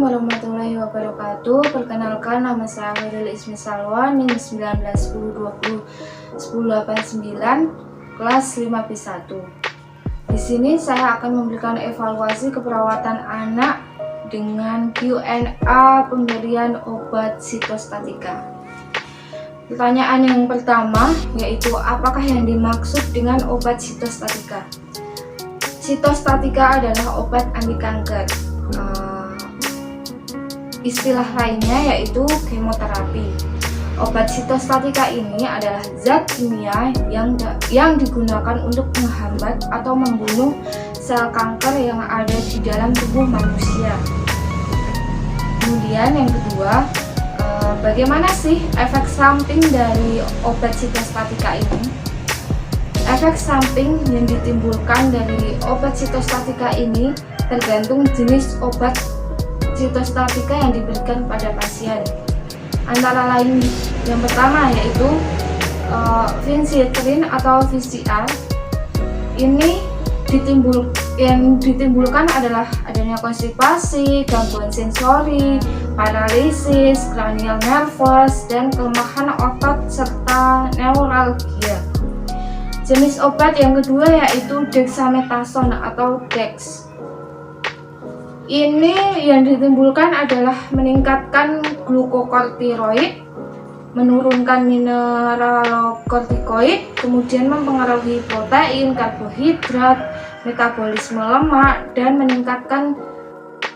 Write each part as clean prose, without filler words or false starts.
warahmatullahi wabarakatuh. Perkenalkan, nama saya Amirul Ismi Salwa, NIM 1910201089, kelas 5B1. Di sini saya akan memberikan evaluasi keperawatan anak dengan Q&A pemberian obat sitostatika. Pertanyaan yang pertama yaitu, apakah yang dimaksud dengan obat sitostatika? Sitostatika adalah obat anti kanker. Istilah lainnya yaitu kemoterapi. Obat sitostatika ini adalah zat kimia yang digunakan untuk menghambat atau membunuh sel kanker yang ada di dalam tubuh manusia. Kemudian yang kedua, bagaimana sih efek samping dari obat sitostatika ini? Efek samping yang ditimbulkan dari obat sitostatika ini tergantung jenis obat sitostatika yang diberikan pada pasien. Antara lain yang pertama yaitu vincitrin atau VCR. Ini yang ditimbulkan adalah adanya konstipasi, gangguan sensori, paralisis, cranial nervous, dan kelemahan otot serta neuralgia. Jenis obat yang kedua yaitu dexamethasone atau DEX. Ini yang ditimbulkan adalah meningkatkan glukokortikoid, menurunkan mineralokortikoid, kemudian mempengaruhi protein, karbohidrat, metabolisme lemak, dan meningkatkan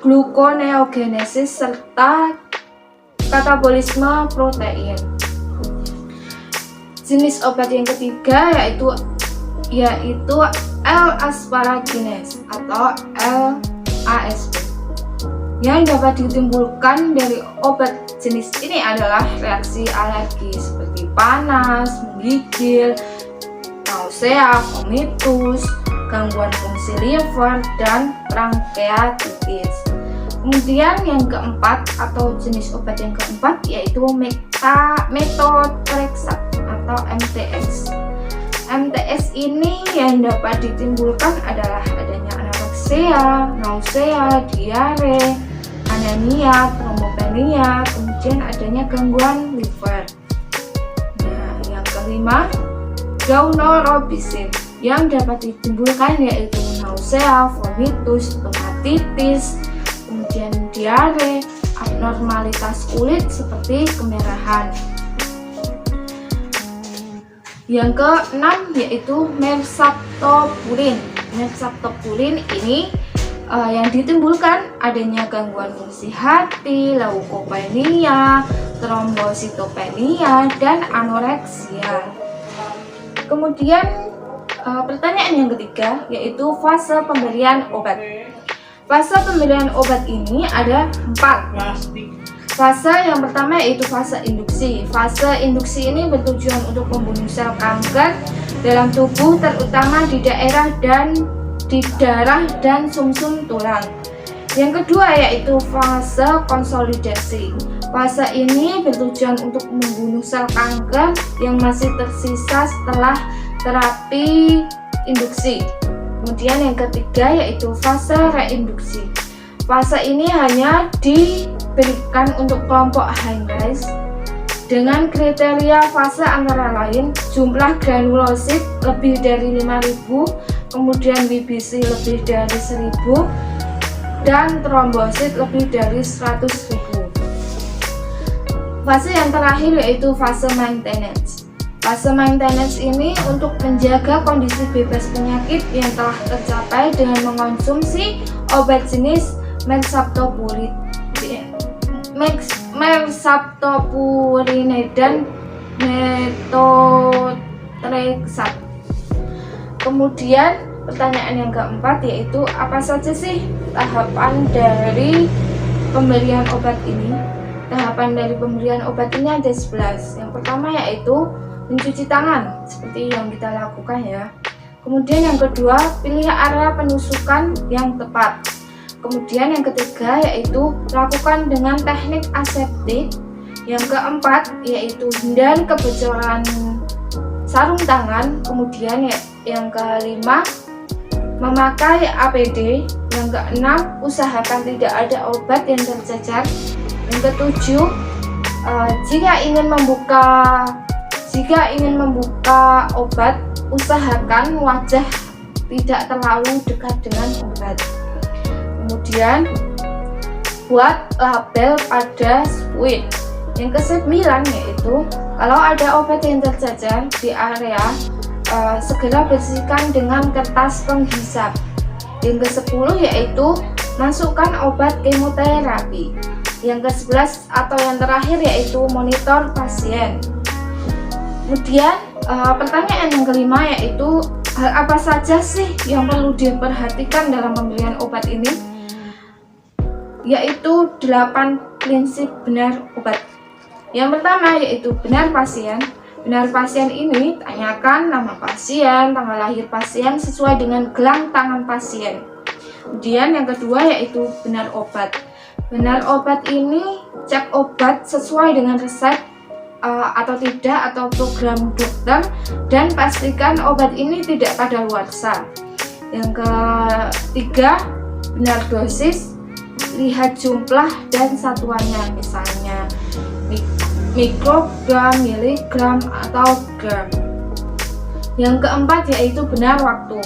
gluconeogenesis serta katabolisme protein. Jenis obat yang ketiga yaitu L-asparaginase atau LASP. Yang dapat ditimbulkan dari obat jenis ini adalah reaksi alergi seperti panas, menggigil, nausea, vomitus, gangguan fungsi liver, dan pankreatitis. Kemudian yang keempat atau jenis obat yang keempat yaitu methotrexate atau MTX. MTX ini yang dapat ditimbulkan adalah adanya anoreksia, nausea, diare, anemia, trombopenia, kemudian adanya gangguan liver. Nah, yang kelima, daunorubicin yang dapat ditimbulkan yaitu nausea, vomitus, stomatitis, kemudian diare, abnormalitas kulit seperti kemerahan. Yang keenam yaitu mersaptopulin. Mersaptopulin ini yang ditimbulkan adanya gangguan fungsi hati, leukopenia, trombositopenia, dan anoreksia. Kemudian pertanyaan yang ketiga yaitu fase pemberian obat. Fase pemberian obat ini ada 4. Fase yang pertama yaitu fase induksi. Fase induksi ini bertujuan untuk membunuh sel kanker dalam tubuh, terutama di darah dan sumsum tulang. Yang kedua yaitu fase konsolidasi. Fase ini bertujuan untuk membunuh sel kanker yang masih tersisa setelah terapi induksi. Kemudian yang ketiga yaitu fase reinduksi. Fase ini hanya diberikan untuk kelompok high risk dengan kriteria fase antara lain jumlah granulosit lebih dari 5.000, kemudian WBC lebih dari 1.000, dan trombosit lebih dari 100.000. Fase yang terakhir yaitu fase maintenance. Fase maintenance ini untuk menjaga kondisi bebas penyakit yang telah tercapai dengan mengkonsumsi obat jenis mersaptopurine dan methotrexate. Kemudian pertanyaan yang keempat yaitu, apa saja sih tahapan dari pemberian obat ini? Tahapan dari pemberian obat ini ada 11. Yang pertama yaitu mencuci tangan seperti yang kita lakukan ya. Kemudian yang kedua, pilih area penusukan yang tepat. Kemudian yang ketiga yaitu lakukan dengan teknik aseptik. Yang keempat yaitu hindari kebocoran sarung tangan. Kemudian yang kelima, memakai APD. Yang keenam, usahakan tidak ada obat yang tercecer. Yang ketujuh, jika ingin membuka obat, usahakan wajah tidak terlalu dekat dengan obat. Kemudian buat label pada spuit. Yang kesembilan yaitu kalau ada obat yang tercecer di area, segera bersihkan dengan kertas penghisap. Yang ke-10 yaitu masukkan obat kemoterapi. Yang ke-11 atau yang terakhir yaitu monitor pasien. Kemudian pertanyaan yang kelima yaitu hal apa saja sih yang perlu diperhatikan dalam pemberian obat ini? Yaitu 8 prinsip benar obat. Yang pertama yaitu benar pasien. Benar pasien ini tanyakan nama pasien, tanggal lahir pasien sesuai dengan gelang tangan pasien. Kemudian yang kedua yaitu benar obat. Benar obat ini cek obat sesuai dengan resep atau tidak atau program dokter, dan pastikan obat ini tidak kadaluarsa. Yang ketiga benar dosis, lihat jumlah dan satuannya, misalnya mikrogram, miligram, atau gram. Yang keempat yaitu benar waktu.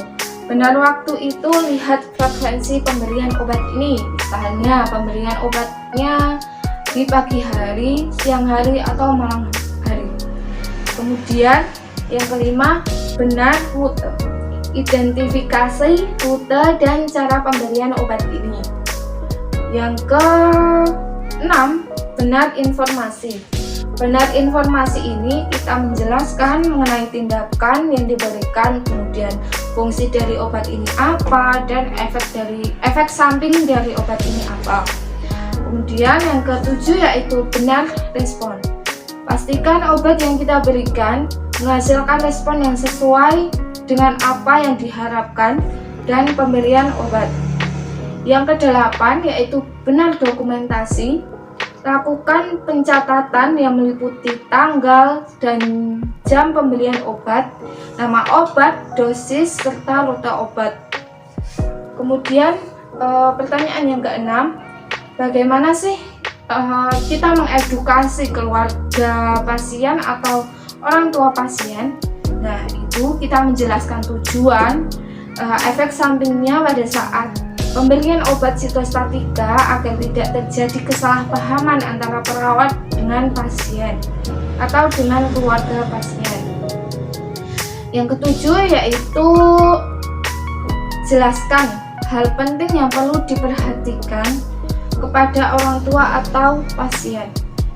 Benar waktu itu lihat frekuensi pemberian obat ini, misalnya pemberian obatnya di pagi hari, siang hari, atau malam hari. Kemudian yang kelima benar rute. Identifikasi rute dan cara pemberian obat ini. Yang keenam benar informasi. Benar informasi ini kita menjelaskan mengenai tindakan yang diberikan, kemudian fungsi dari obat ini apa, dan efek samping dari obat ini apa. Kemudian yang ketujuh yaitu benar respon. Pastikan obat yang kita berikan menghasilkan respon yang sesuai dengan apa yang diharapkan dan pemberian obat. Yang kedelapan yaitu benar dokumentasi. Lakukan pencatatan yang meliputi tanggal dan jam pemberian obat, nama obat, dosis, serta rute obat. Kemudian pertanyaan yang keenam, bagaimana sih kita mengedukasi keluarga pasien atau orang tua pasien? Nah, itu kita menjelaskan tujuan, efek sampingnya pada saat pemberian obat sitostatika agar tidak terjadi kesalahpahaman antara perawat dengan pasien atau dengan keluarga pasien. Yang ketujuh yaitu jelaskan hal penting yang perlu diperhatikan kepada orang tua atau pasien.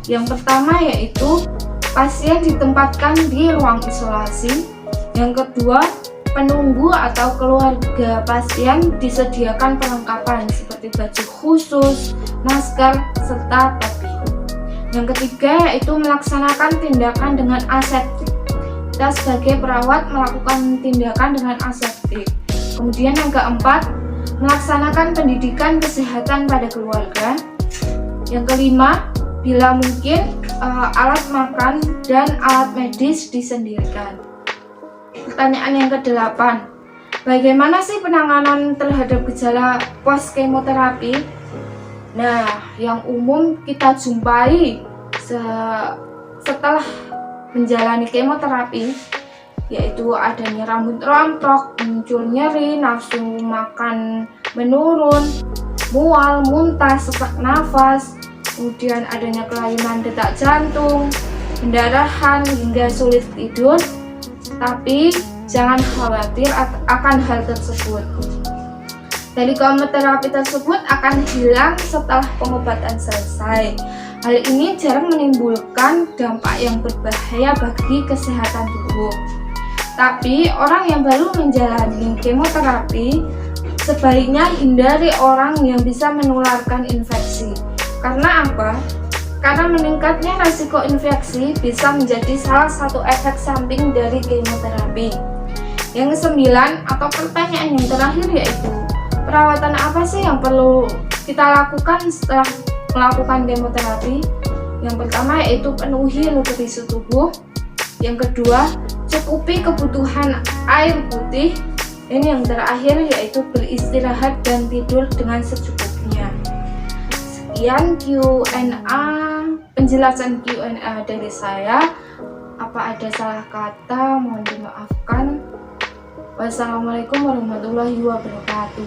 Yang pertama yaitu pasien ditempatkan di ruang isolasi. Yang kedua, penunggu atau keluarga pasien disediakan perlengkapan seperti baju khusus, masker, serta topi. Yang ketiga yaitu melaksanakan tindakan dengan aseptik. Kita sebagai perawat melakukan tindakan dengan aseptik. Kemudian yang keempat, melaksanakan pendidikan kesehatan pada keluarga. Yang kelima, bila mungkin alat makan dan alat medis disendirikan. Pertanyaan yang ke-8, bagaimana sih penanganan terhadap gejala post kemoterapi? Nah, yang umum kita jumpai setelah menjalani kemoterapi yaitu adanya rambut rontok, muncul nyeri, nafsu makan menurun, mual, muntah, sesak nafas, kemudian adanya kelainan detak jantung, pendarahan, hingga sulit tidur. Tapi jangan khawatir akan hal tersebut. Dari kemoterapi tersebut akan hilang setelah pengobatan selesai. Hal ini jarang menimbulkan dampak yang berbahaya bagi kesehatan tubuh. Tapi orang yang baru menjalani kemoterapi sebaiknya hindari orang yang bisa menularkan infeksi. Karena apa? Karena meningkatnya risiko infeksi bisa menjadi salah satu efek samping dari kemoterapi. Yang kesembilan atau pertanyaan yang terakhir yaitu perawatan apa sih yang perlu kita lakukan setelah melakukan kemoterapi? Yang pertama yaitu penuhi nutrisi tubuh. Yang kedua, cukupi kebutuhan air putih. Ini yang terakhir yaitu beristirahat dan tidur dengan secukupnya. Sekian Q&A, penjelasan Q&A dari saya. Apa ada salah kata mohon dimaafkan. Wassalamualaikum warahmatullahi wabarakatuh.